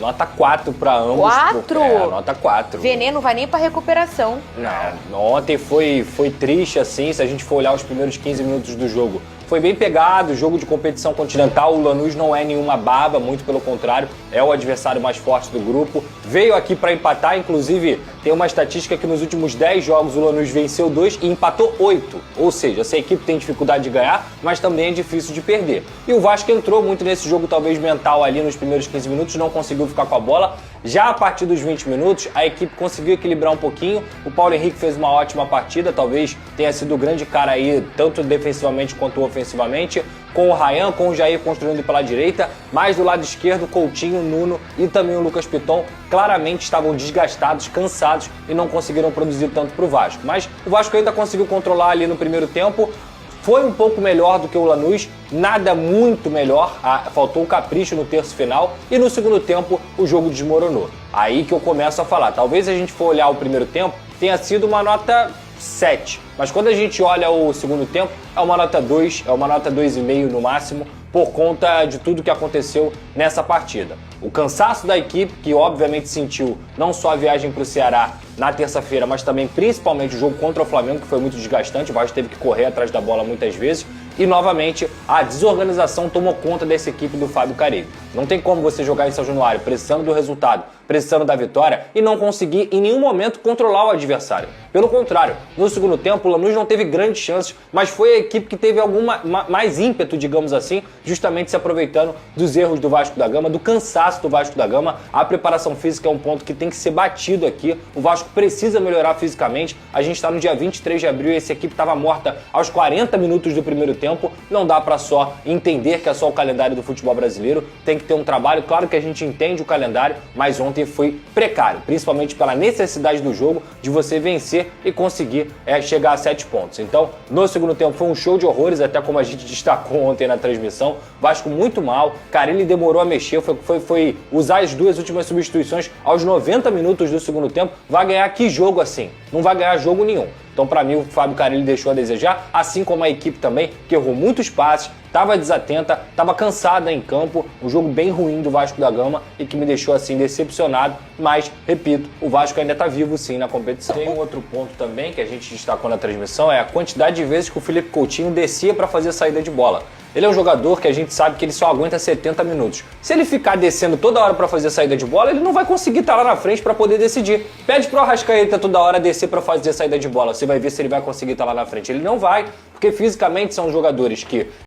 Nota 4 para ambos. 4? Nota 4. Veneno vai nem pra recuperação. Não, ontem foi triste, assim, se a gente for olhar os primeiros 15 minutos do jogo. Foi bem pegado, jogo de competição continental, o Lanús não é nenhuma baba, muito pelo contrário, é o adversário mais forte do grupo. Veio aqui para empatar, inclusive tem uma estatística que nos últimos 10 jogos o Lanús venceu 2 e empatou 8. Ou seja, essa equipe tem dificuldade de ganhar, mas também é difícil de perder. E o Vasco entrou muito nesse jogo, talvez mental ali nos primeiros 15 minutos, não conseguiu ficar com a bola. Já a partir dos 20 minutos, a equipe conseguiu equilibrar um pouquinho. O Paulo Henrique fez uma ótima partida, talvez tenha sido o grande cara aí, tanto defensivamente quanto ofensivamente, com o Ryan, com o Jair construindo pela direita, mas do lado esquerdo, Coutinho, Nuno e também o Lucas Piton claramente estavam desgastados, cansados e não conseguiram produzir tanto para o Vasco. Mas o Vasco ainda conseguiu controlar ali no primeiro tempo. Foi um pouco melhor do que o Lanús, nada muito melhor, faltou um capricho no terço final e no segundo tempo o jogo desmoronou. Aí que eu começo a falar, talvez a gente for olhar o primeiro tempo, tenha sido uma nota 7, mas quando a gente olha o segundo tempo, é uma nota 2, é uma nota 2,5 no máximo, por conta de tudo que aconteceu nessa partida. O cansaço da equipe, que obviamente sentiu não só a viagem para o Ceará na terça-feira, mas também principalmente o jogo contra o Flamengo, que foi muito desgastante, o Vasco teve que correr atrás da bola muitas vezes, e novamente a desorganização tomou conta dessa equipe do Fábio Carille. Não tem como você jogar em São Januário precisando do resultado, precisando da vitória e não conseguir em nenhum momento controlar o adversário. Pelo contrário, no segundo tempo o Lanús não teve grandes chances, mas foi a equipe que teve mais ímpeto, digamos assim, justamente se aproveitando dos erros do Vasco da Gama, do cansaço do Vasco da Gama. A preparação física é um ponto que tem que ser batido aqui. O Vasco precisa melhorar fisicamente. A gente está no dia 23 de abril e essa equipe estava morta aos 40 minutos do primeiro tempo. Não dá para só entender que é só o calendário do futebol brasileiro. Tem que ter um trabalho. Claro que a gente entende o calendário, mas ontem foi precário, principalmente pela necessidade do jogo de você vencer e conseguir chegar a 7 pontos. Então, no segundo tempo foi um show de horrores, até como a gente destacou ontem na transmissão. Vasco muito mal, Carille demorou a mexer, foi usar as duas últimas substituições aos 90 minutos do segundo tempo. Vai ganhar que jogo assim? Não vai ganhar jogo nenhum. Então, para mim, o Fábio Carille deixou a desejar, assim como a equipe também, que errou muitos passes, estava desatenta, estava cansada em campo, um jogo bem ruim do Vasco da Gama e que me deixou assim decepcionado, mas, repito, o Vasco ainda está vivo sim na competição. Tem um outro ponto também que a gente destacou na transmissão, é a quantidade de vezes que o Felipe Coutinho descia para fazer a saída de bola. Ele é um jogador que a gente sabe que ele só aguenta 70 minutos. Se ele ficar descendo toda hora para fazer a saída de bola, ele não vai conseguir estar lá na frente para poder decidir. Pede pro Arrascaeta toda hora descer para fazer a saída de bola. Você vai ver se ele vai conseguir estar lá na frente. Ele não vai, porque fisicamente são jogadores que